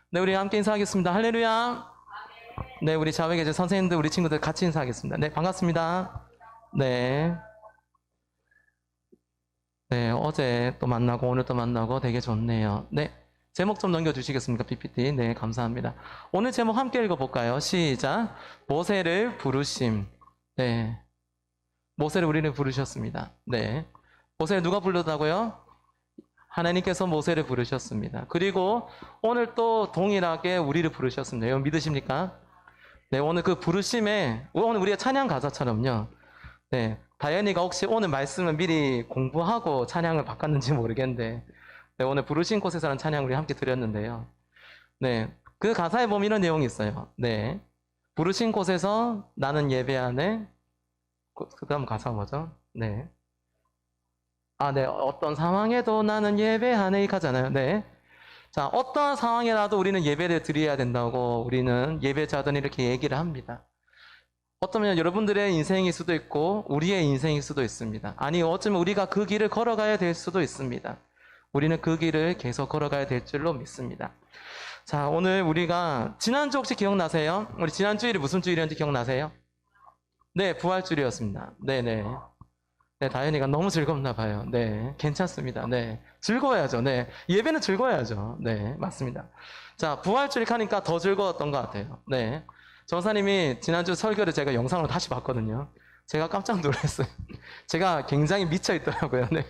네, 우리 함께 인사하겠습니다. 할렐루야. 네, 우리 자외 계신 선생님들, 우리 친구들 같이 인사하겠습니다. 네, 반갑습니다. 네. 네, 어제 또 만나고 오늘 또 만나고 되게 좋네요. 네. 제목 좀 넘겨주시겠습니까? PPT. 네, 감사합니다. 오늘 제목 함께 읽어볼까요? 시작. 모세를 부르심. 네. 모세를 우리는 부르셨습니다. 네. 모세를 누가 부르다고요? 하나님께서 모세를 부르셨습니다. 그리고 오늘 또 동일하게 우리를 부르셨습니다. 여러분 믿으십니까? 네, 오늘 그 부르심에, 오늘 우리가 찬양 가사처럼요. 네, 다현이가 혹시 오늘 말씀을 미리 공부하고 찬양을 바꿨는지 모르겠는데, 네, 오늘 부르신 곳에서는 찬양 우리 함께 드렸는데요. 네, 그 가사에 보면 이런 내용이 있어요. 네, 부르신 곳에서 나는 예배하네. 그 다음 가사가 뭐죠? 네. 아, 네. 어떤 상황에도 나는 예배하네. 가잖아요. 네. 자, 어떠한 상황에라도 우리는 예배를 드려야 된다고 우리는 예배자들은 이렇게 얘기를 합니다. 어쩌면 여러분들의 인생일 수도 있고 우리의 인생일 수도 있습니다. 아니, 어쩌면 우리가 그 길을 걸어가야 될 수도 있습니다. 우리는 그 길을 계속 걸어가야 될 줄로 믿습니다. 자, 오늘 우리가 지난주 혹시 기억나세요? 우리 지난 주일이 무슨 주일이었는지 기억나세요? 네, 부활주일이었습니다. 네네. 네, 다현이가 너무 즐겁나 봐요. 네, 괜찮습니다. 네, 즐거워야죠. 네, 예배는 즐거워야죠. 네, 맞습니다. 자, 부활주일 하니까 더 즐거웠던 것 같아요. 네, 전사님이 지난주 설교를 제가 영상으로 다시 봤거든요. 제가 깜짝 놀랐어요. 제가 굉장히 미쳐 있더라고요. 네,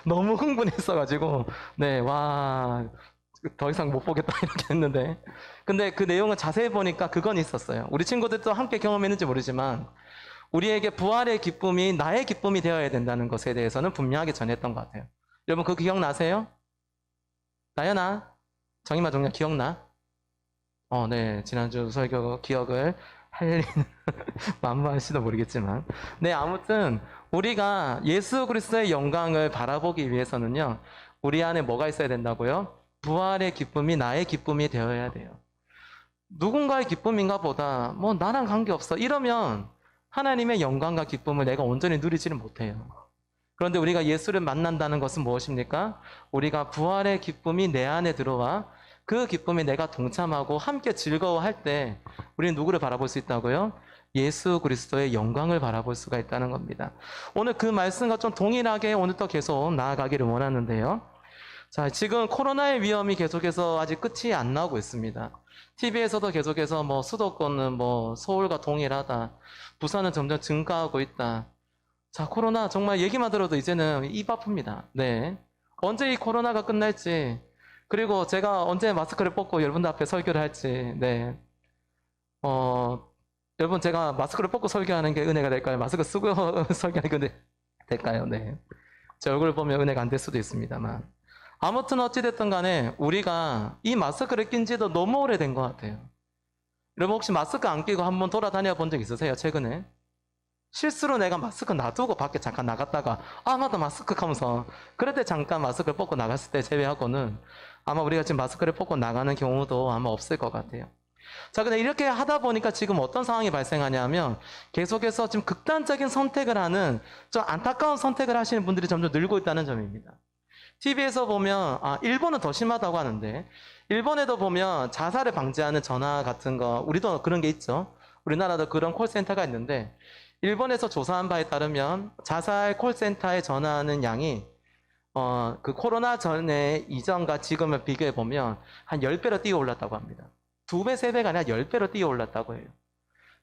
너무 흥분했어가지고, 네, 와, 더 이상 못 보겠다 이렇게 했는데, 근데 그 내용을 자세히 보니까 그건 있었어요. 우리 친구들도 함께 경험했는지 모르지만. 우리에게 부활의 기쁨이 나의 기쁨이 되어야 된다는 것에 대해서는 분명하게 전했던 것 같아요. 여러분 그거 기억나세요? 나연아? 정임아 종려 기억나? 네. 지난주 설교 기억을 할 만무할지도 모르겠지만. 네, 아무튼 우리가 예수 그리스도의 영광을 바라보기 위해서는요. 우리 안에 뭐가 있어야 된다고요? 부활의 기쁨이 나의 기쁨이 되어야 돼요. 누군가의 기쁨인가 보다 뭐 나랑 관계없어 이러면 하나님의 영광과 기쁨을 내가 온전히 누리지는 못해요. 그런데 우리가 예수를 만난다는 것은 무엇입니까? 우리가 부활의 기쁨이 내 안에 들어와 그 기쁨에 내가 동참하고 함께 즐거워할 때 우리는 누구를 바라볼 수 있다고요? 예수 그리스도의 영광을 바라볼 수가 있다는 겁니다. 오늘 그 말씀과 좀 동일하게 오늘 또 계속 나아가기를 원하는데요. 자, 지금 코로나의 위험이 계속해서 아직 끝이 안 나오고 있습니다. TV에서도 계속해서 뭐 수도권은 뭐 서울과 동일하다. 부산은 점점 증가하고 있다. 자, 코로나 정말 얘기만 들어도 이제는 입 아픕니다. 네. 언제 이 코로나가 끝날지, 그리고 제가 언제 마스크를 벗고 여러분들 앞에 설교를 할지, 네. 여러분 제가 마스크를 벗고 설교하는 게 은혜가 될까요? 마스크 쓰고 설교하는 게 은혜 될까요? 네. 제 얼굴 보면 은혜가 안 될 수도 있습니다만. 아무튼 어찌됐든 간에 우리가 이 마스크를 낀 지도 너무 오래된 것 같아요. 여러분 혹시 마스크 안 끼고 한번 돌아다녀 본 적 있으세요? 최근에? 실수로 내가 마스크 놔두고 밖에 잠깐 나갔다가 아 맞다 마스크 하면서 그럴 때 잠깐 마스크를 벗고 나갔을 때 제외하고는 아마 우리가 지금 마스크를 벗고 나가는 경우도 아마 없을 것 같아요. 자, 근데 이렇게 하다 보니까 지금 어떤 상황이 발생하냐면 계속해서 지금 극단적인 선택을 하는 좀 안타까운 선택을 하시는 분들이 점점 늘고 있다는 점입니다. TV에서 보면 일본은 더 심하다고 하는데 일본에도 보면 자살을 방지하는 전화 같은 거 우리도 그런 게 있죠. 우리나라도 그런 콜센터가 있는데 일본에서 조사한 바에 따르면 자살 콜센터에 전화하는 양이 그 코로나 전에 이전과 지금을 비교해 보면 한 10배로 뛰어 올랐다고 합니다. 2배, 3배가 아니라 10배로 뛰어 올랐다고 해요.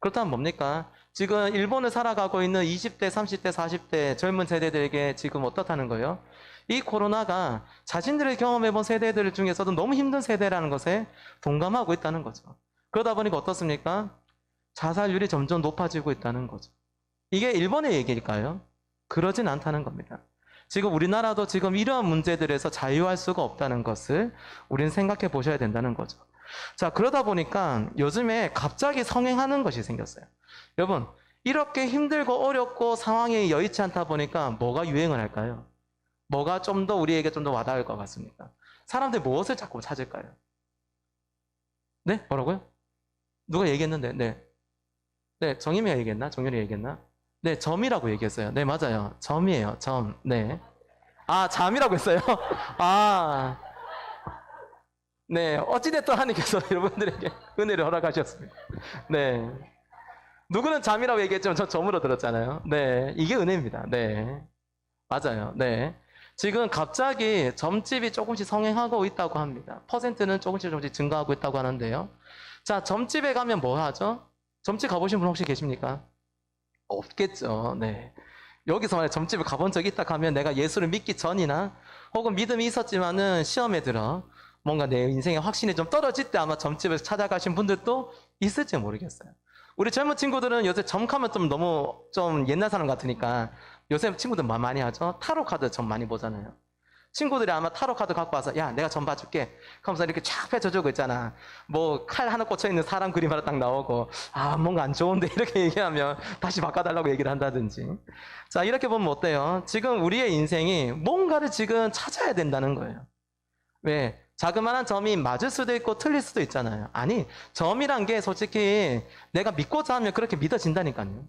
그렇다면 뭡니까? 지금 일본을 살아가고 있는 20대, 30대, 40대 젊은 세대들에게 지금 어떻다는 거예요? 이 코로나가 자신들이 경험해본 세대들 중에서도 너무 힘든 세대라는 것에 동감하고 있다는 거죠. 그러다 보니까 어떻습니까? 자살률이 점점 높아지고 있다는 거죠. 이게 일본의 얘기일까요? 그러진 않다는 겁니다. 지금 우리나라도 지금 이러한 문제들에서 자유할 수가 없다는 것을 우리는 생각해 보셔야 된다는 거죠. 자, 그러다 보니까 요즘에 갑자기 성행하는 것이 생겼어요. 여러분, 이렇게 힘들고 어렵고 상황이 여의치 않다 보니까 뭐가 유행을 할까요? 뭐가 좀 더 우리에게 좀 더 와닿을 것 같습니까? 사람들이 무엇을 자꾸 찾을까요? 네? 뭐라고요? 누가 얘기했는데, 네. 네, 정임이가 얘기했나? 정연이 얘기했나? 네, 점이라고 얘기했어요. 네, 맞아요. 점이에요, 점. 네. 아, 잠이라고 했어요? 아. 네, 어찌됐든 하나님께서 여러분들에게 은혜를 허락하셨습니다. 네. 누구는 잠이라고 얘기했지만 저 점으로 들었잖아요. 네, 이게 은혜입니다. 네. 맞아요. 네. 지금 갑자기 점집이 조금씩 성행하고 있다고 합니다. 퍼센트는 조금씩 증가하고 있다고 하는데요. 자, 점집에 가면 뭐 하죠? 점집 가보신 분 혹시 계십니까? 없겠죠. 네. 여기서 만약 점집에 가본 적이 있다 하면 내가 예수를 믿기 전이나 혹은 믿음이 있었지만은 시험에 들어 뭔가 내 인생의 확신이 좀 떨어질 때 아마 점집을 찾아가신 분들도 있을지 모르겠어요. 우리 젊은 친구들은 요새 점카면 좀 너무 좀 옛날 사람 같으니까 요새 친구들 많이 하죠. 타로 카드 점 많이 보잖아요. 친구들이 아마 타로 카드 갖고 와서 야 내가 점 봐줄게 하면서 이렇게 쫙 펼쳐주고 있잖아. 뭐 칼 하나 꽂혀있는 사람 그림 하나 딱 나오고 아 뭔가 안 좋은데 이렇게 얘기하면 다시 바꿔달라고 얘기를 한다든지. 자 이렇게 보면 어때요? 지금 우리의 인생이 뭔가를 지금 찾아야 된다는 거예요. 왜? 자그마한 점이 맞을 수도 있고 틀릴 수도 있잖아요. 아니 점이란 게 솔직히 내가 믿고자 하면 그렇게 믿어진다니까요.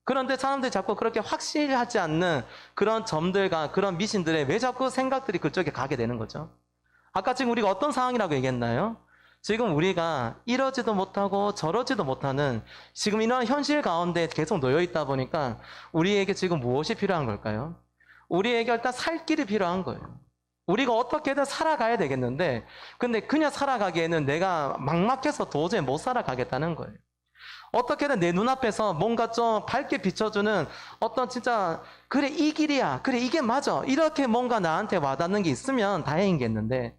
그런데 사람들이 자꾸 그렇게 확실하지 않는 그런 점들과 그런 미신들에 왜 자꾸 생각들이 그쪽에 가게 되는 거죠? 아까 지금 우리가 어떤 상황이라고 얘기했나요? 지금 우리가 이러지도 못하고 저러지도 못하는 지금 이런 현실 가운데 계속 놓여 있다 보니까 우리에게 지금 무엇이 필요한 걸까요? 우리에게 일단 살 길이 필요한 거예요. 우리가 어떻게든 살아가야 되겠는데 근데 그냥 살아가기에는 내가 막막해서 도저히 못 살아가겠다는 거예요. 어떻게든 내 눈앞에서 뭔가 좀 밝게 비춰주는 어떤 진짜 그래 이 길이야 그래 이게 맞아 이렇게 뭔가 나한테 와닿는 게 있으면 다행이겠는데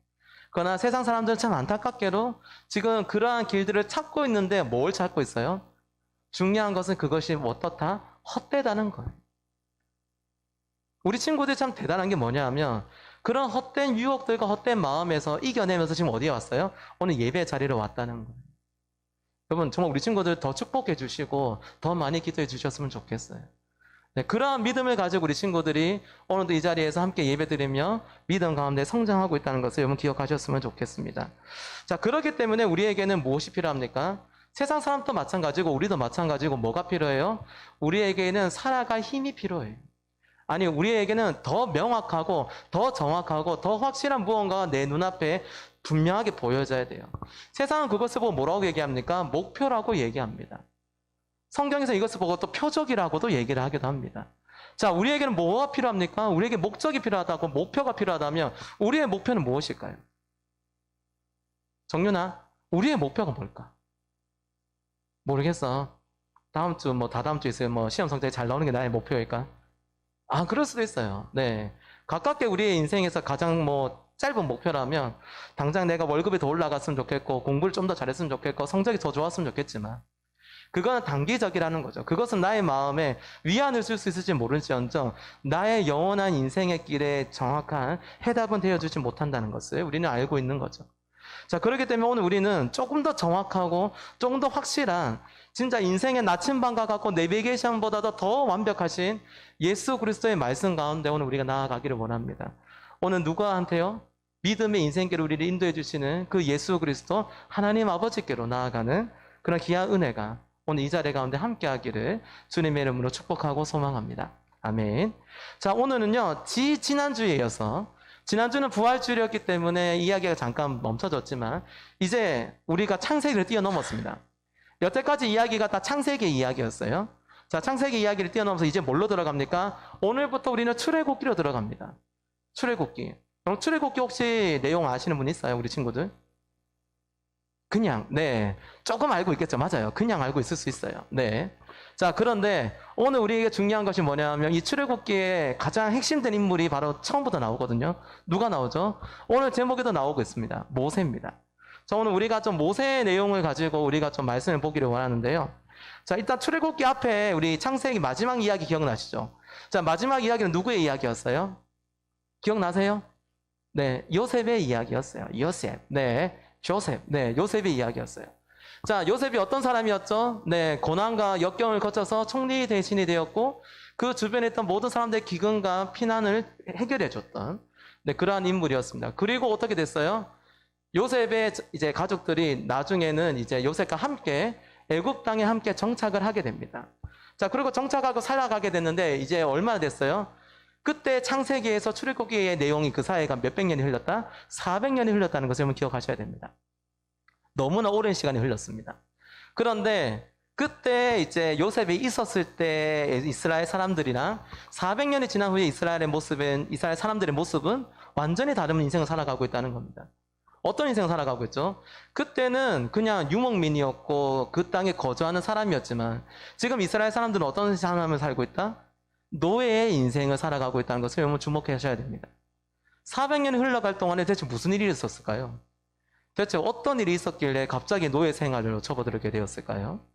그러나 세상 사람들은 참 안타깝게도 지금 그러한 길들을 찾고 있는데 뭘 찾고 있어요? 중요한 것은 그것이 어떻다? 헛되다는 거예요. 우리 친구들이 참 대단한 게 뭐냐 하면 그런 헛된 유혹들과 헛된 마음에서 이겨내면서 지금 어디에 왔어요? 오늘 예배 자리로 왔다는 거예요. 여러분 정말 우리 친구들 더 축복해 주시고 더 많이 기도해 주셨으면 좋겠어요. 네, 그러한 믿음을 가지고 우리 친구들이 오늘도 이 자리에서 함께 예배드리며 믿음 가운데 성장하고 있다는 것을 여러분 기억하셨으면 좋겠습니다. 자, 그렇기 때문에 우리에게는 무엇이 필요합니까? 세상 사람도 마찬가지고 우리도 마찬가지고 뭐가 필요해요? 우리에게는 살아갈 힘이 필요해요. 아니 우리에게는 더 명확하고 더 정확하고 더 확실한 무언가가 내 눈앞에 분명하게 보여져야 돼요. 세상은 그것을 보고 뭐라고 얘기합니까? 목표라고 얘기합니다. 성경에서 이것을 보고 또 표적이라고도 얘기를 하기도 합니다. 자, 우리에게는 뭐가 필요합니까? 우리에게 목적이 필요하다고 목표가 필요하다면 우리의 목표는 무엇일까요? 정윤아, 우리의 목표가 뭘까? 모르겠어. 다음 주 뭐 다다음 주 있어요. 뭐 시험 성적이 잘 나오는 게 나의 목표일까? 아, 그럴 수도 있어요. 네. 가깝게 우리의 인생에서 가장 뭐 짧은 목표라면 당장 내가 월급이 더 올라갔으면 좋겠고 공부를 좀 더 잘했으면 좋겠고 성적이 더 좋았으면 좋겠지만 그건 단기적이라는 거죠. 그것은 나의 마음에 위안을 줄 수 있을지 모를지언정 나의 영원한 인생의 길에 정확한 해답은 되어주지 못한다는 것을 우리는 알고 있는 거죠. 자, 그렇기 때문에 오늘 우리는 조금 더 정확하고 조금 더 확실한 진짜 인생의 나침반과 같고 내비게이션보다도 더 완벽하신 예수 그리스도의 말씀 가운데 오늘 우리가 나아가기를 원합니다. 오늘 누구한테요? 믿음의 인생길을 우리를 인도해 주시는 그 예수 그리스도 하나님 아버지께로 나아가는 그런 귀한 은혜가 오늘 이 자리 가운데 함께하기를 주님의 이름으로 축복하고 소망합니다. 아멘. 자, 오늘은요 지난주에 이어서 지난주는 부활주일이었기 때문에 이야기가 잠깐 멈춰졌지만 이제 우리가 창세기를 뛰어넘었습니다. 여태까지 이야기가 다 창세기 이야기였어요. 자, 창세기 이야기를 뛰어넘어서 이제 뭘로 들어갑니까? 오늘부터 우리는 출애굽기로 들어갑니다. 출애굽기. 그럼 출애굽기 혹시 내용 아시는 분 있어요? 우리 친구들? 그냥, 네. 조금 알고 있겠죠? 맞아요. 그냥 알고 있을 수 있어요. 네. 자, 그런데 오늘 우리에게 중요한 것이 뭐냐면 이 출애굽기의 가장 핵심된 인물이 바로 처음부터 나오거든요. 누가 나오죠? 오늘 제목에도 나오고 있습니다. 모세입니다. 자, 오늘 우리가 좀 모세의 내용을 가지고 우리가 좀 말씀을 보기를 원하는데요. 자, 일단 출애굽기 앞에 우리 창세기 마지막 이야기 기억나시죠? 자, 마지막 이야기는 누구의 이야기였어요? 기억나세요? 네, 요셉의 이야기였어요. 요셉. 네, 조셉. 네, 요셉의 이야기였어요. 자, 요셉이 어떤 사람이었죠? 네, 고난과 역경을 거쳐서 총리 대신이 되었고 그 주변에 있던 모든 사람들의 기근과 피난을 해결해 줬던 네, 그러한 인물이었습니다. 그리고 어떻게 됐어요? 요셉의 이제 가족들이 나중에는 이제 요셉과 함께 애굽 땅에 함께 정착을 하게 됩니다. 자, 그리고 정착하고 살아가게 됐는데 이제 얼마나 됐어요? 그때 창세기에서 출애굽기의 내용이 그 사이가 몇백 년이 흘렀다? 400년이 흘렀다는 것을 여러분 기억하셔야 됩니다. 너무나 오랜 시간이 흘렀습니다. 그런데 그때 이제 요셉이 있었을 때 이스라엘 사람들이랑 400년이 지난 후에 이스라엘 사람들의 모습은 완전히 다른 인생을 살아가고 있다는 겁니다. 어떤 인생을 살아가고 있죠? 그때는 그냥 유목민이었고 그 땅에 거주하는 사람이었지만 지금 이스라엘 사람들은 어떤 삶을 살고 있다? 노예의 인생을 살아가고 있다는 것을 여러분 주목하셔야 됩니다. 400년이 흘러갈 동안에 대체 무슨 일이 있었을까요? 대체 어떤 일이 있었길래 갑자기 노예 생활로 접어들게 되었을까요?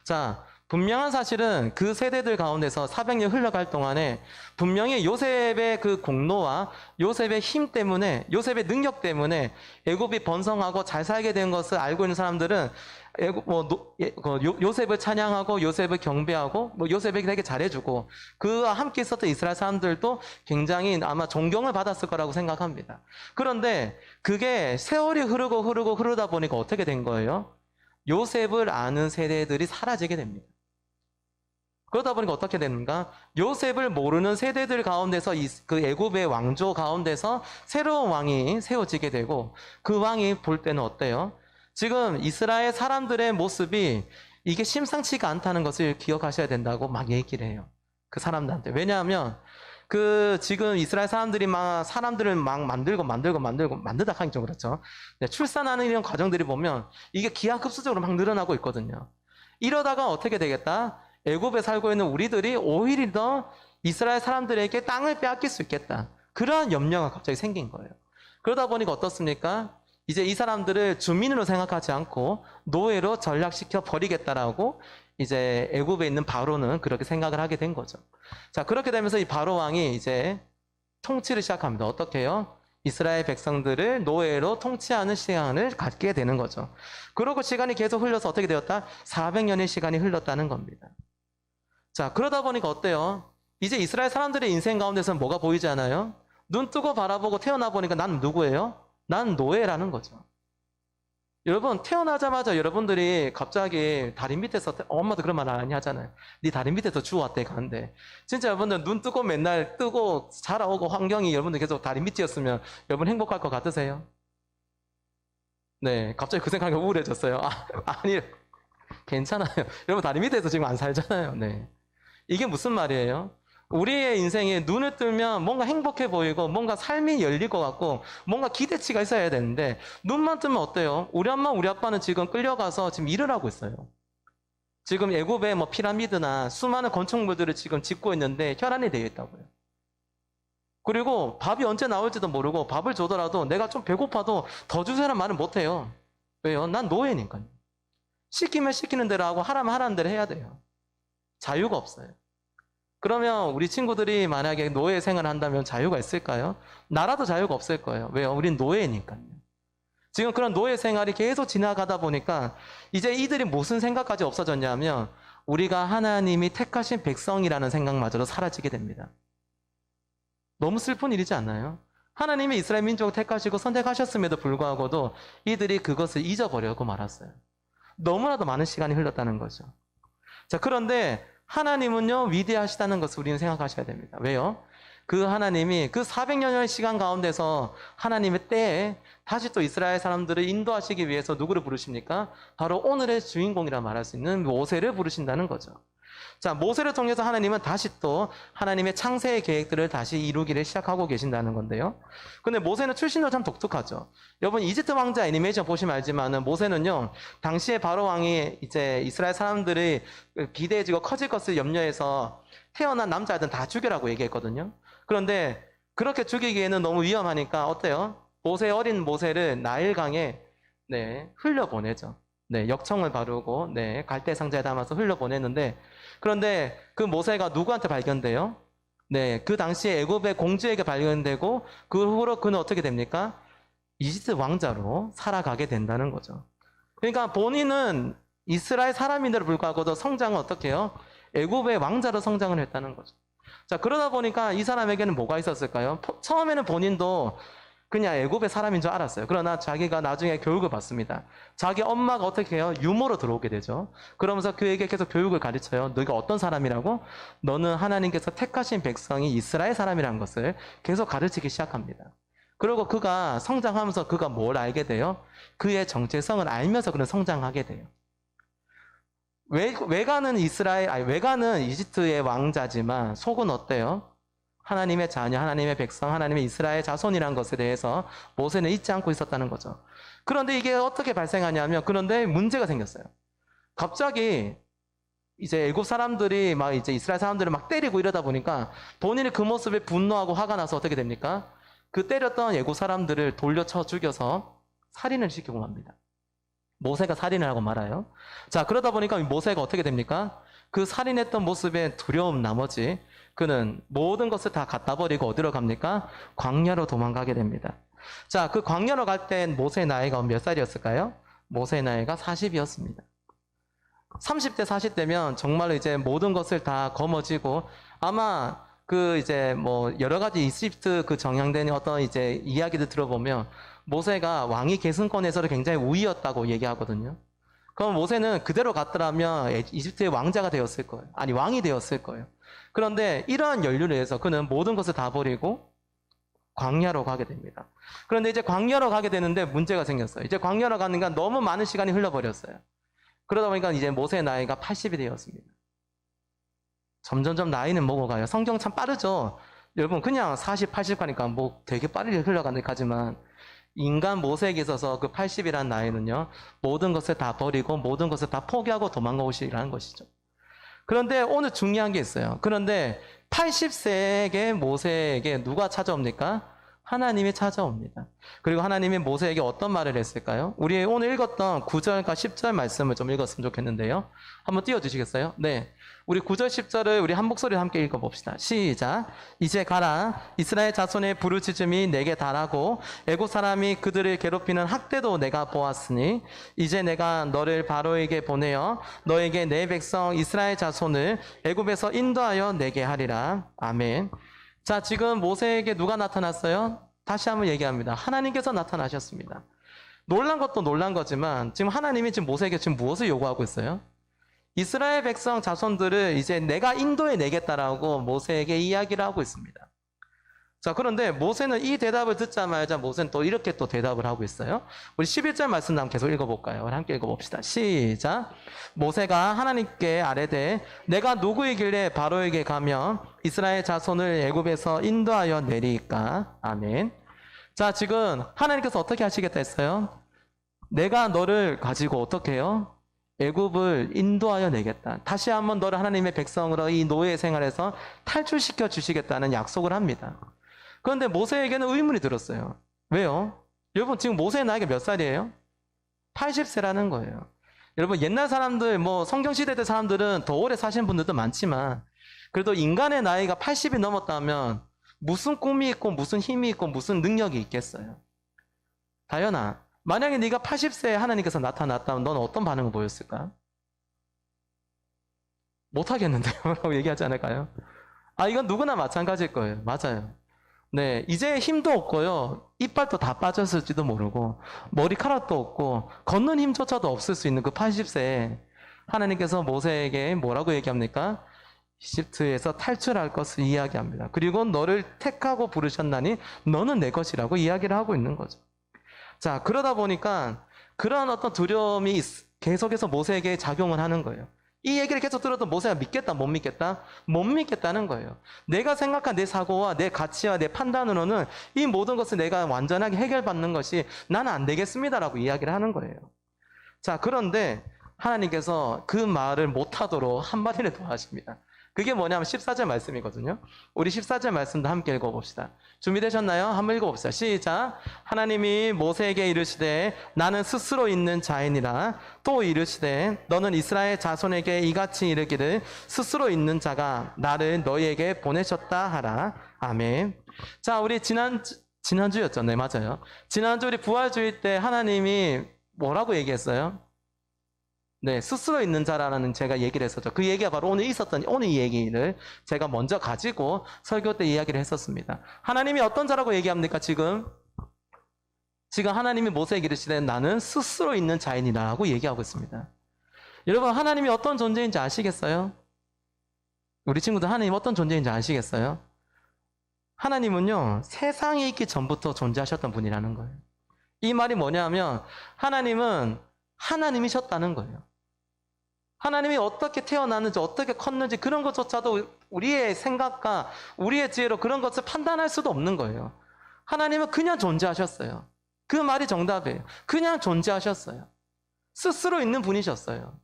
자, 분명한 사실은 그 세대들 가운데서 400년 흘러갈 동안에 분명히 요셉의 그 공로와 요셉의 힘 때문에, 요셉의 능력 때문에 애굽이 번성하고 잘 살게 된 것을 알고 있는 사람들은 요셉을 찬양하고 요셉을 경배하고 요셉에게 되게 잘해주고 그와 함께 있었던 이스라엘 사람들도 굉장히 아마 존경을 받았을 거라고 생각합니다. 그런데 그게 세월이 흐르다 보니까 어떻게 된 거예요? 요셉을 아는 세대들이 사라지게 됩니다. 그러다 보니까 어떻게 되는가? 요셉을 모르는 세대들 가운데서 그 애굽의 왕조 가운데서 새로운 왕이 세워지게 되고 그 왕이 볼 때는 어때요? 지금 이스라엘 사람들의 모습이 이게 심상치가 않다는 것을 기억하셔야 된다고 막 얘기를 해요. 그 사람들한테. 왜냐하면 그 지금 이스라엘 사람들이 막 사람들을 막 만들다 하긴 좀 그렇죠. 출산하는 이런 과정들이 보면 이게 기하급수적으로 막 늘어나고 있거든요. 이러다가 어떻게 되겠다? 애굽에 살고 있는 우리들이 오히려 더 이스라엘 사람들에게 땅을 빼앗길 수 있겠다. 그러한 염려가 갑자기 생긴 거예요. 그러다 보니까 어떻습니까? 이제 이 사람들을 주민으로 생각하지 않고 노예로 전락시켜 버리겠다라고 이제 애굽에 있는 바로는 그렇게 생각을 하게 된 거죠. 자, 그렇게 되면서 이 바로 왕이 이제 통치를 시작합니다. 어떻게 해요? 이스라엘 백성들을 노예로 통치하는 시간을 갖게 되는 거죠. 그러고 시간이 계속 흘러서 어떻게 되었다? 400년의 시간이 흘렀다는 겁니다. 자, 그러다 보니까 어때요? 이제 이스라엘 사람들의 인생 가운데서는 뭐가 보이지 않아요? 눈 뜨고 바라보고 태어나 보니까 난 누구예요? 난 노예라는 거죠. 여러분, 태어나자마자 여러분들이 갑자기 다리 밑에서, 엄마도 그런 말 많이 하잖아요. 네 다리 밑에서 주워왔대 가는데. 진짜 여러분들 눈 뜨고 맨날 뜨고 자라오고 환경이 여러분들 계속 다리 밑이었으면 여러분 행복할 것 같으세요? 네, 갑자기 그 생각이 우울해졌어요. 아니, 괜찮아요. 여러분 다리 밑에서 지금 안 살잖아요. 네. 이게 무슨 말이에요? 우리의 인생에 눈을 뜨면 뭔가 행복해 보이고 뭔가 삶이 열릴 것 같고 뭔가 기대치가 있어야 되는데 눈만 뜨면 어때요? 우리 엄마 우리 아빠는 지금 끌려가서 지금 일을 하고 있어요. 지금 애굽에 뭐 피라미드나 수많은 건축물들을 지금 짓고 있는데 혈안이 되어 있다고요. 그리고 밥이 언제 나올지도 모르고 밥을 주더라도 내가 좀 배고파도 더 주세요라는 말은 못해요. 왜요? 난 노예니까요. 시키면 시키는 대로 하고 하라면 하라는 대로 해야 돼요. 자유가 없어요. 그러면 우리 친구들이 만약에 노예 생활을 한다면 자유가 있을까요? 나라도 자유가 없을 거예요. 왜요? 우린 노예니까요. 지금 그런 노예 생활이 계속 지나가다 보니까 이제 이들이 무슨 생각까지 없어졌냐면 우리가 하나님이 택하신 백성이라는 생각마저도 사라지게 됩니다. 너무 슬픈 일이지 않나요? 하나님이 이스라엘 민족을 택하시고 선택하셨음에도 불구하고도 이들이 그것을 잊어버리고 말았어요. 너무나도 많은 시간이 흘렀다는 거죠. 자, 그런데 하나님은요, 위대하시다는 것을 우리는 생각하셔야 됩니다. 왜요? 그 하나님이 그 400년의 시간 가운데서 하나님의 때에 다시 또 이스라엘 사람들을 인도하시기 위해서 누구를 부르십니까? 바로 오늘의 주인공이라 말할 수 있는 모세를 부르신다는 거죠. 자, 모세를 통해서 하나님은 다시 또 하나님의 창세의 계획들을 다시 이루기를 시작하고 계신다는 건데요. 근데 모세는 출신도 참 독특하죠. 여러분, 이집트 왕자 애니메이션 보시면 알지만은 모세는요, 당시에 바로 왕이 이제 이스라엘 사람들이 비대해지고 커질 것을 염려해서 태어난 남자들은 다 죽여라고 얘기했거든요. 그런데 그렇게 죽이기에는 너무 위험하니까 어때요? 어린 모세를 나일강에 흘려보내죠. 역청을 바르고 갈대 상자에 담아서 흘려보냈는데 그런데 그 모세가 누구한테 발견돼요? 그 당시에 애굽의 공주에게 발견되고 그 후로 그는 어떻게 됩니까? 이집트 왕자로 살아가게 된다는 거죠. 그러니까 본인은 이스라엘 사람인데도 불구하고도 성장은 어떻게 해요? 애굽의 왕자로 성장을 했다는 거죠. 자, 그러다 보니까 이 사람에게는 뭐가 있었을까요? 처음에는 본인도 그냥 애굽의 사람인 줄 알았어요. 그러나 자기가 나중에 교육을 받습니다. 자기 엄마가 어떻게 해요? 유모로 들어오게 되죠. 그러면서 그에게 계속 교육을 가르쳐요. 너가 어떤 사람이라고? 너는 하나님께서 택하신 백성이 이스라엘 사람이라는 것을 계속 가르치기 시작합니다. 그리고 그가 성장하면서 그가 뭘 알게 돼요? 그의 정체성을 알면서 그는 성장하게 돼요. 외관은 외관은 이집트의 왕자지만 속은 어때요? 하나님의 자녀, 하나님의 백성, 하나님의 이스라엘 자손이라는 것에 대해서 모세는 잊지 않고 있었다는 거죠. 그런데 이게 어떻게 발생하냐면, 그런데 문제가 생겼어요. 갑자기 이제 애굽 사람들이 막 이제 이스라엘 사람들을 막 때리고 이러다 보니까 본인이 그 모습에 분노하고 화가 나서 어떻게 됩니까? 그 때렸던 애굽 사람들을 돌려쳐 죽여서 살인을 시키고 맙니다. 모세가 살인을 하고 말아요. 자, 그러다 보니까 모세가 어떻게 됩니까? 그 살인했던 모습에 두려움 나머지 그는 모든 것을 다 갖다 버리고 어디로 갑니까? 광야로 도망가게 됩니다. 자, 그 광야로 갈 땐 모세의 나이가 몇 살이었을까요? 모세의 나이가 40이었습니다. 30대, 40대면 정말로 이제 모든 것을 다 거머쥐고 아마 그 이제 뭐 여러 가지 이집트 그 정향된 어떤 이제 이야기들 들어보면 모세가 왕위 계승권에서도 굉장히 우위였다고 얘기하거든요. 그럼 모세는 그대로 갔더라면 이집트의 왕자가 되었을 거예요. 아니, 왕이 되었을 거예요. 그런데 이러한 연륜에 의해서 그는 모든 것을 다 버리고 광야로 가게 됩니다. 그런데 이제 광야로 가게 되는데 문제가 생겼어요. 이제 광야로 가니까 너무 많은 시간이 흘러버렸어요. 그러다 보니까 이제 모세의 나이가 80이 되었습니다. 점점점 나이는 먹어가요. 성경 참 빠르죠? 여러분, 그냥 40, 80 가니까 뭐 되게 빠르게 흘러가지만 인간 모세에게 있어서 그 80이라는 나이는요, 모든 것을 다 버리고 모든 것을 다 포기하고 도망가오시라는 것이죠. 그런데 오늘 중요한 게 있어요. 그런데 80세에게 모세에게 누가 찾아옵니까? 하나님이 찾아옵니다. 그리고 하나님이 모세에게 어떤 말을 했을까요? 우리 오늘 읽었던 9절과 10절 말씀을 좀 읽었으면 좋겠는데요. 한번 띄워주시겠어요? 네. 우리 9절 10절을 우리 한 목소리로 함께 읽어봅시다. 시작. 이제 가라. 이스라엘 자손의 부르짖음이 내게 달하고 애굽 사람이 그들을 괴롭히는 학대도 내가 보았으니 이제 내가 너를 바로에게 보내어 너에게 내 백성 이스라엘 자손을 애굽에서 인도하여 내게 하리라. 아멘. 자, 지금 모세에게 누가 나타났어요? 다시 한번 얘기합니다. 하나님께서 나타나셨습니다. 놀란 것도 놀란 거지만 지금 하나님이 지금 모세에게 지금 무엇을 요구하고 있어요? 이스라엘 백성 자손들을 이제 내가 인도해 내겠다라고 모세에게 이야기를 하고 있습니다. 자, 그런데 모세는 이 대답을 듣자마자 모세는 또 이렇게 또 대답을 하고 있어요. 우리 11절 말씀 한번 계속 읽어볼까요? 우리 함께 읽어봅시다. 시작. 모세가 하나님께 아뢰되 내가 누구이길래 바로에게 가며 이스라엘 자손을 애굽에서 인도하여 내리까? 아멘. 자, 지금 하나님께서 어떻게 하시겠다 했어요? 내가 너를 가지고 어떻게 해요? 애굽을 인도하여 내겠다. 다시 한번 너를 하나님의 백성으로 이 노예 생활에서 탈출시켜 주시겠다는 약속을 합니다. 그런데 모세에게는 의문이 들었어요. 왜요? 여러분, 지금 모세의 나이가 몇 살이에요? 80세라는 거예요. 여러분, 옛날 사람들, 뭐 성경시대 때 사람들은 더 오래 사신 분들도 많지만 그래도 인간의 나이가 80이 넘었다면 무슨 꿈이 있고 무슨 힘이 있고 무슨 능력이 있겠어요? 다현아, 만약에 네가 80세에 하나님께서 나타났다면 넌 어떤 반응을 보였을까? 못하겠는데요? 라고 얘기하지 않을까요? 아, 이건 누구나 마찬가지일 거예요. 맞아요. 네, 이제 힘도 없고요. 이빨도 다 빠졌을지도 모르고 머리카락도 없고 걷는 힘조차도 없을 수 있는 그 80세에 하나님께서 모세에게 뭐라고 얘기합니까? 이집트에서 탈출할 것을 이야기합니다. 그리고 너를 택하고 부르셨나니 너는 내 것이라고 이야기를 하고 있는 거죠. 자, 그러다 보니까 그러한 어떤 두려움이 계속해서 모세에게 작용을 하는 거예요. 이 얘기를 계속 들어도 모세가 믿겠다, 못 믿겠다? 못 믿겠다는 거예요. 내가 생각한 내 사고와 내 가치와 내 판단으로는 이 모든 것을 내가 완전하게 해결받는 것이 나는 안 되겠습니다라고 이야기를 하는 거예요. 자, 그런데 하나님께서 그 말을 못하도록 한마디를 더 하십니다. 그게 뭐냐면 14절 말씀이거든요. 우리 14절 말씀도 함께 읽어봅시다. 준비되셨나요? 한번 읽어봅시다. 시작. 하나님이 모세에게 이르시되 나는 스스로 있는 자이니라. 또 이르시되 너는 이스라엘 자손에게 이같이 이르기를 스스로 있는 자가 나를 너희에게 보내셨다 하라. 아멘. 자, 우리 지난주였죠. 네, 맞아요. 지난주 우리 부활주일 때 하나님이 뭐라고 얘기했어요? 네, 스스로 있는 자라는 제가 얘기를 했었죠. 그 얘기가 바로 오늘 있었던 오늘 이 얘기를 제가 먼저 가지고 설교 때 이야기를 했었습니다. 하나님이 어떤 자라고 얘기합니까, 지금? 지금 하나님이 모세에게 이르시되 나는 스스로 있는 자인이라고 얘기하고 있습니다. 여러분, 하나님이 어떤 존재인지 아시겠어요? 우리 친구들 하나님 어떤 존재인지 아시겠어요? 하나님은요, 세상에 있기 전부터 존재하셨던 분이라는 거예요. 이 말이 뭐냐면 하나님은 하나님이셨다는 거예요. 하나님이 어떻게 태어났는지 어떻게 컸는지 그런 것조차도 우리의 생각과 우리의 지혜로 그런 것을 판단할 수도 없는 거예요. 하나님은 그냥 존재하셨어요. 그 말이 정답이에요. 그냥 존재하셨어요. 스스로 있는 분이셨어요.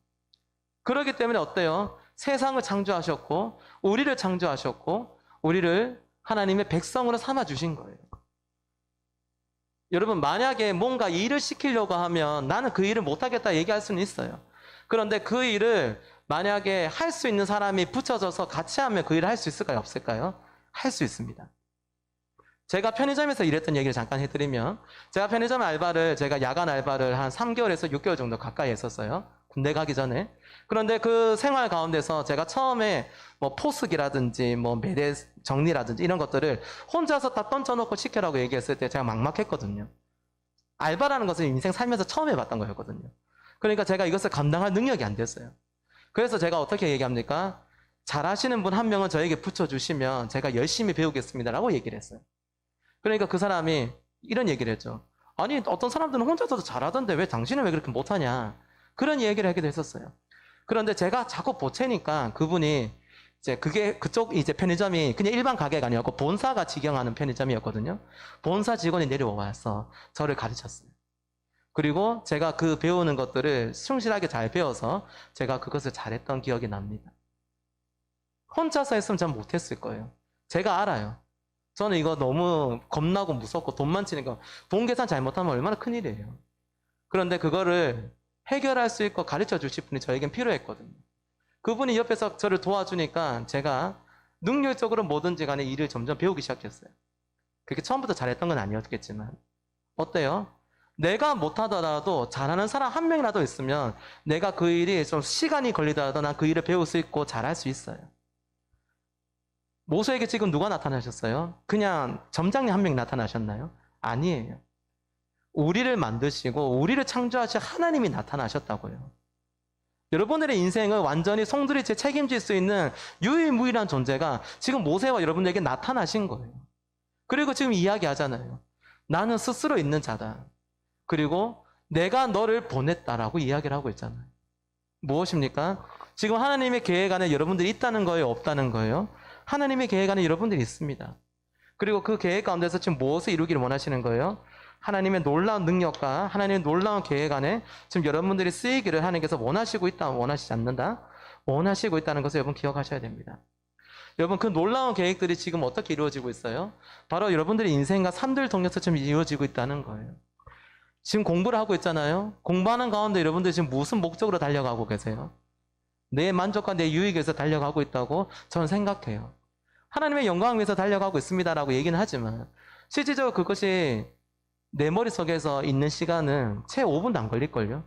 그렇기 때문에 어때요? 세상을 창조하셨고 우리를 창조하셨고 우리를 하나님의 백성으로 삼아주신 거예요. 여러분, 만약에 뭔가 일을 시키려고 하면 나는 그 일을 못하겠다 얘기할 수는 있어요. 그런데 그 일을 만약에 할 수 있는 사람이 붙여져서 같이 하면 그 일을 할 수 있을까요? 없을까요? 할 수 있습니다. 제가 편의점에서 일했던 얘기를 잠깐 해드리면, 제가 편의점 알바를, 제가 야간 알바를 한 3개월에서 6개월 정도 가까이 했었어요. 군대 가기 전에. 그런데 그 생활 가운데서 제가 처음에 뭐 포스기라든지 뭐 매대 정리라든지 이런 것들을 혼자서 다 던져놓고 시켜라고 얘기했을 때 제가 막막했거든요. 알바라는 것을 인생 살면서 처음 해봤던 거였거든요. 그러니까 제가 이것을 감당할 능력이 안 됐어요. 그래서 제가 어떻게 얘기합니까? 잘하시는 분 한 명은 저에게 붙여주시면 제가 열심히 배우겠습니다라고 얘기를 했어요. 그러니까 그 사람이 이런 얘기를 했죠. 아니, 어떤 사람들은 혼자서도 잘하던데 왜 당신은 왜 그렇게 못하냐? 그런 얘기를 하기도 했었어요. 그런데 제가 자꾸 보채니까 그분이 이제 그쪽 이제 편의점이 그냥 일반 가게가 아니었고 본사가 직영하는 편의점이었거든요. 본사 직원이 내려와서 저를 가르쳤어요. 그리고 제가 그 배우는 것들을 충실하게 잘 배워서 제가 그것을 잘했던 기억이 납니다. 혼자서 했으면 전 못했을 거예요. 제가 알아요. 저는 이거 너무 겁나고 무섭고 돈만 치는 거, 돈 계산 잘못하면 얼마나 큰일이에요. 그런데 그거를 해결할 수 있고 가르쳐 주실 분이 저에겐 필요했거든요. 그분이 옆에서 저를 도와주니까 제가 능률적으로 뭐든지 간에 일을 점점 배우기 시작했어요. 그게 처음부터 잘했던 건 아니었겠지만 어때요? 내가 못하더라도 잘하는 사람 한 명이라도 있으면 내가 그 일이 좀 시간이 걸리더라도 난 그 일을 배울 수 있고 잘할 수 있어요. 모세에게 지금 누가 나타나셨어요? 그냥 점장님 한 명이 나타나셨나요? 아니에요. 우리를 만드시고 우리를 창조하신 하나님이 나타나셨다고요. 여러분들의 인생을 완전히 송두리째 책임질 수 있는 유일무이한 존재가 지금 모세와 여러분들에게 나타나신 거예요. 그리고 지금 이야기하잖아요. 나는 스스로 있는 자다. 그리고 내가 너를 보냈다라고 이야기를 하고 있잖아요. 무엇입니까? 지금 하나님의 계획 안에 여러분들이 있다는 거예요? 없다는 거예요? 하나님의 계획 안에 여러분들이 있습니다. 그리고 그 계획 가운데서 지금 무엇을 이루기를 원하시는 거예요? 하나님의 놀라운 능력과 하나님의 놀라운 계획 안에 지금 여러분들이 쓰이기를 하나님께서 원하시고 있다, 원하시지 않는다? 원하시고 있다는 것을 여러분 기억하셔야 됩니다. 여러분, 그 놀라운 계획들이 지금 어떻게 이루어지고 있어요? 바로 여러분들의 인생과 삶들을 통해서 지금 이루어지고 있다는 거예요. 지금 공부를 하고 있잖아요. 공부하는 가운데 여러분들 지금 무슨 목적으로 달려가고 계세요? 내 만족과 내 유익에 위해서 달려가고 있다고 저는 생각해요. 하나님의 영광을 위해서 달려가고 있습니다라고 얘기는 하지만 실질적으로 그것이 내 머릿속에서 있는 시간은 채 5분도 안 걸릴걸요?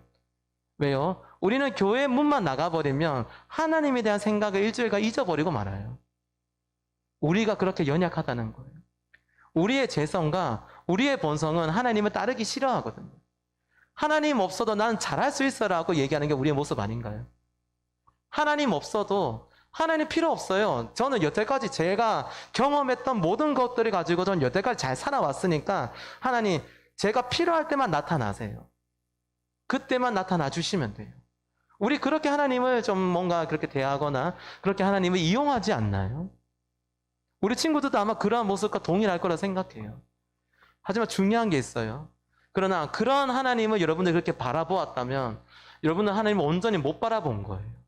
왜요? 우리는 교회 문만 나가버리면 하나님에 대한 생각을 일주일간 잊어버리고 말아요. 우리가 그렇게 연약하다는 거예요. 우리의 재성과 우리의 본성은 하나님을 따르기 싫어하거든요. 하나님 없어도 난 잘할 수 있어라고 얘기하는 게 우리의 모습 아닌가요? 하나님 없어도 하나님 필요 없어요. 저는 여태까지 제가 경험했던 모든 것들을 가지고 저는 여태까지 잘 살아왔으니까 하나님 제가 필요할 때만 나타나세요. 그때만 나타나 주시면 돼요. 우리 그렇게 하나님을 좀 뭔가 그렇게 대하거나 그렇게 하나님을 이용하지 않나요? 우리 친구들도 아마 그러한 모습과 동일할 거라 생각해요. 하지만 중요한 게 있어요. 그러나 그런 하나님을 여러분들이 그렇게 바라보았다면 여러분은 하나님을 온전히 못 바라본 거예요.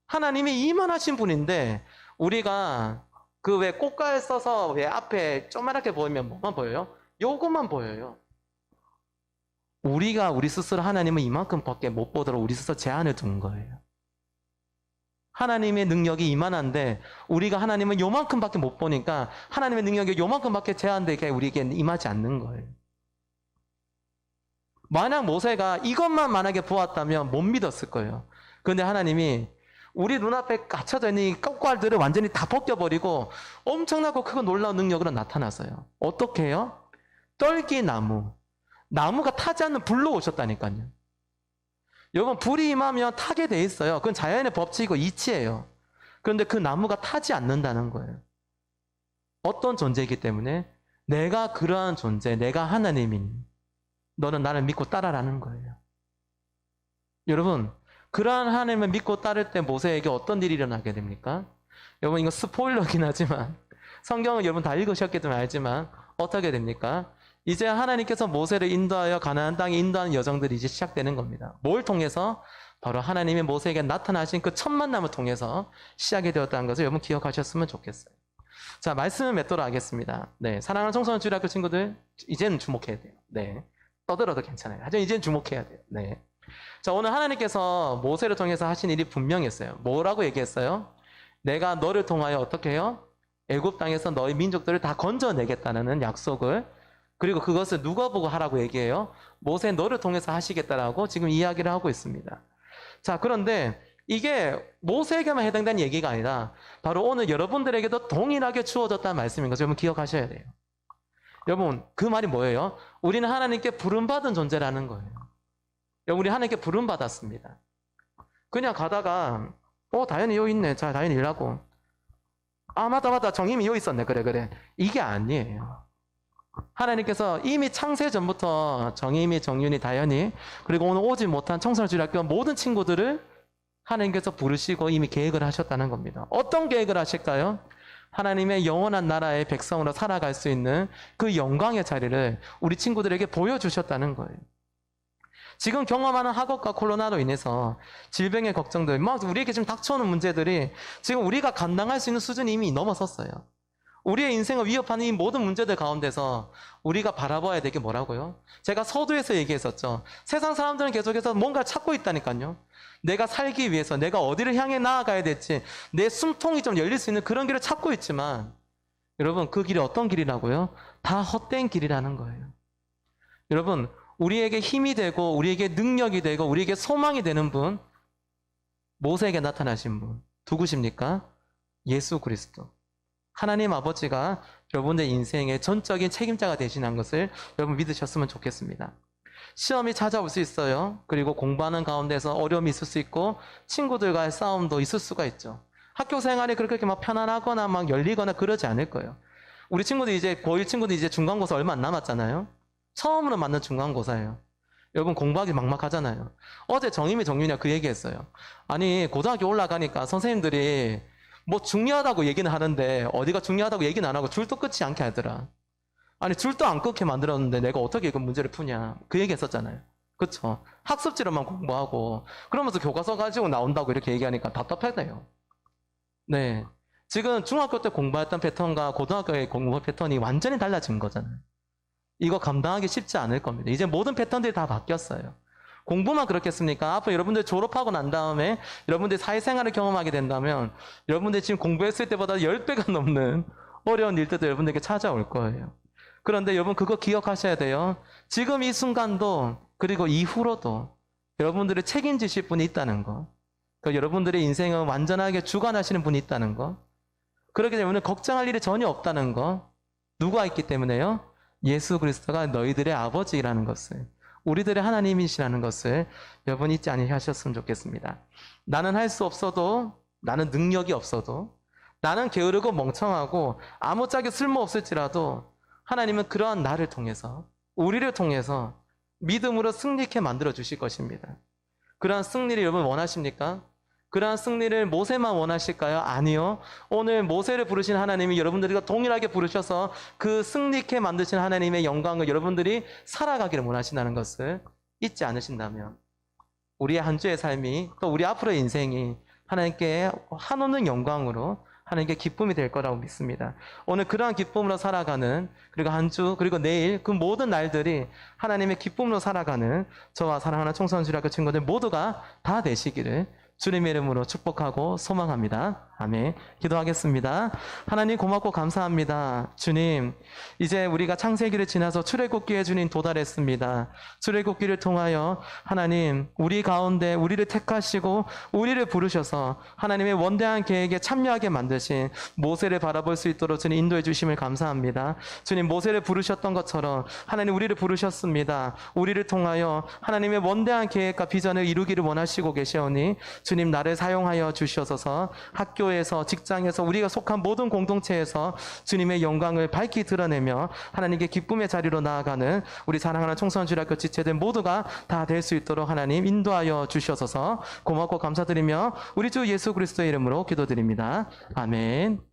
하나님이 이만하신 분인데 우리가 그 왜 꽃갈 써서 왜 앞에 조그맣게 보이면 뭐만 보여요? 요것만 보여요. 우리가 우리 스스로 하나님을 이만큼밖에 못 보도록 우리 스스로 제한을 둔 거예요. 하나님의 능력이 이만한데 우리가 하나님을 요만큼밖에 못 보니까 하나님의 능력이 요만큼밖에 제한되게 우리에게 임하지 않는 거예요. 만약 모세가 이것만 만약에 보았다면 못 믿었을 거예요. 그런데 하나님이 우리 눈앞에 갇혀져 있는 이 꽃갈들을 완전히 다 벗겨버리고 엄청나고 크고 놀라운 능력으로 나타났어요. 어떻게 해요? 떨기나무. 나무가 타지 않는 불로 오셨다니까요. 여러분, 불이 임하면 타게 돼 있어요. 그건 자연의 법칙이고 이치예요. 그런데 그 나무가 타지 않는다는 거예요. 어떤 존재이기 때문에? 내가 그러한 존재, 내가 하나님이니 너는 나를 믿고 따라라는 거예요. 여러분, 그러한 하나님을 믿고 따를 때 모세에게 어떤 일이 일어나게 됩니까? 여러분, 이거 스포일러긴 하지만 성경은 여러분 다 읽으셨기 때문에 알지만 어떻게 됩니까? 이제 하나님께서 모세를 인도하여 가나안 땅에 인도하는 여정들이 이제 시작되는 겁니다. 뭘 통해서? 바로 하나님이 모세에게 나타나신 그 첫 만남을 통해서 시작이 되었다는 것을 여러분 기억하셨으면 좋겠어요. 자, 말씀을 맺도록 하겠습니다. 네, 사랑하는 청소년 주일학교 친구들, 이제는 주목해야 돼요. 네, 떠들어도 괜찮아요. 하지만 이제는 주목해야 돼요. 네. 자, 오늘 하나님께서 모세를 통해서 하신 일이 분명했어요. 뭐라고 얘기했어요? 내가 너를 통하여 어떻게 해요? 애굽 땅에서 너희 민족들을 다 건져내겠다는 약속을, 그리고 그것을 누가 보고 하라고 얘기해요? 모세 너를 통해서 하시겠다라고 지금 이야기를 하고 있습니다. 자, 그런데 이게 모세에게만 해당되는 얘기가 아니라 바로 오늘 여러분들에게도 동일하게 주어졌다는 말씀인 것을 여러분 기억하셔야 돼요. 여러분, 그 말이 뭐예요? 우리는 하나님께 부름받은 존재라는 거예요. 여러분, 우리 하나님께 부름받았습니다. 그냥 가다가 다현이 여기 있네. 자, 다현이 일하고. 아, 맞다. 정임이 여기 있었네. 그래. 이게 아니에요. 하나님께서 이미 창세 전부터 정임이, 정윤이, 다현이, 그리고 오늘 오지 못한 청소년 주일학교 모든 친구들을 하나님께서 부르시고 이미 계획을 하셨다는 겁니다. 어떤 계획을 하실까요? 하나님의 영원한 나라의 백성으로 살아갈 수 있는 그 영광의 자리를 우리 친구들에게 보여주셨다는 거예요. 지금 경험하는 학업과 코로나로 인해서 질병의 걱정들, 막 우리에게 지금 닥쳐오는 문제들이 지금 우리가 감당할 수 있는 수준이 이미 넘어섰어요. 우리의 인생을 위협하는 이 모든 문제들 가운데서 우리가 바라봐야 될 게 뭐라고요? 제가 서두에서 얘기했었죠. 세상 사람들은 계속해서 뭔가를 찾고 있다니까요. 내가 살기 위해서 내가 어디를 향해 나아가야 될지 내 숨통이 좀 열릴 수 있는 그런 길을 찾고 있지만 여러분, 그 길이 어떤 길이라고요? 다 헛된 길이라는 거예요. 여러분, 우리에게 힘이 되고 우리에게 능력이 되고 우리에게 소망이 되는 분, 모세에게 나타나신 분 누구십니까? 예수 그리스도. 하나님 아버지가 여러분의 인생의 전적인 책임자가 되시는 것을 여러분 믿으셨으면 좋겠습니다. 시험이 찾아올 수 있어요. 그리고 공부하는 가운데서 어려움이 있을 수 있고 친구들과의 싸움도 있을 수가 있죠. 학교 생활이 그렇게 막 편안하거나 막 열리거나 그러지 않을 거예요. 우리 친구들 이제 고1 친구들 이제 중간고사 얼마 안 남았잖아요. 처음으로 맞는 중간고사예요. 여러분, 공부하기 막막하잖아요. 어제 정임이 정윤이가 그 얘기했어요. 아니, 고등학교 올라가니까 선생님들이 뭐 중요하다고 얘기는 하는데 어디가 중요하다고 얘기는 안 하고 줄도 끊지 않게 하더라. 아니, 줄도 안 끊게 만들었는데 내가 어떻게 그 문제를 푸냐. 그 얘기 했었잖아요. 그쵸? 학습지로만 공부하고 그러면서 교과서 가지고 나온다고 이렇게 얘기하니까 답답하네요. 네, 지금 중학교 때 공부했던 패턴과 고등학교의 공부 패턴이 완전히 달라진 거잖아요. 이거 감당하기 쉽지 않을 겁니다. 이제 모든 패턴들이 다 바뀌었어요. 공부만 그렇겠습니까? 앞으로 여러분들 졸업하고 난 다음에 여러분들 사회생활을 경험하게 된다면 여러분들 지금 공부했을 때보다 10배가 넘는 어려운 일들도 여러분들에게 찾아올 거예요. 그런데 여러분, 그거 기억하셔야 돼요. 지금 이 순간도 그리고 이후로도 여러분들이 책임지실 분이 있다는 거. 여러분들의 인생을 완전하게 주관하시는 분이 있다는 거. 그렇기 때문에 걱정할 일이 전혀 없다는 거. 누가 있기 때문에요? 예수 그리스도가 너희들의 아버지라는 것을, 우리들의 하나님이시라는 것을 여러분 잊지 않으셨으면 좋겠습니다. 나는 할 수 없어도, 나는 능력이 없어도, 나는 게으르고 멍청하고 아무짝에 쓸모없을지라도 하나님은 그러한 나를 통해서, 우리를 통해서 믿음으로 승리케 만들어 주실 것입니다. 그러한 승리를 여러분 원하십니까? 그러한 승리를 모세만 원하실까요? 아니요. 오늘 모세를 부르신 하나님이 여러분들과 동일하게 부르셔서 그 승리케 만드신 하나님의 영광을 여러분들이 살아가기를 원하신다는 것을 잊지 않으신다면 우리의 한 주의 삶이, 또 우리 앞으로의 인생이 하나님께 한없는 영광으로 하나님께 기쁨이 될 거라고 믿습니다. 오늘 그러한 기쁨으로 살아가는, 그리고 한 주, 그리고 내일 그 모든 날들이 하나님의 기쁨으로 살아가는 저와 사랑하는 청소년 주일학교 친구들 모두가 다 되시기를 주님의 이름으로 축복하고 소망합니다. 아멘. 기도하겠습니다. 하나님 고맙고 감사합니다. 주님, 이제 우리가 창세기를 지나서 출애굽기에 주님 도달했습니다. 출애굽기를 통하여 하나님, 우리 가운데 우리를 택하시고 우리를 부르셔서 하나님의 원대한 계획에 참여하게 만드신 모세를 바라볼 수 있도록 주님 인도해 주심을 감사합니다. 주님, 모세를 부르셨던 것처럼 하나님 우리를 부르셨습니다. 우리를 통하여 하나님의 원대한 계획과 비전을 이루기를 원하시고 계시오니 주님 나를 사용하여 주시옵소서. 학교에서, 직장에서, 우리가 속한 모든 공동체에서 주님의 영광을 밝히 드러내며 하나님께 기쁨의 자리로 나아가는 우리 사랑하는 청소년주일학교 지체들 모두가 다 될 수 있도록 하나님 인도하여 주시옵소서. 고맙고 감사드리며 우리 주 예수 그리스도의 이름으로 기도드립니다. 아멘.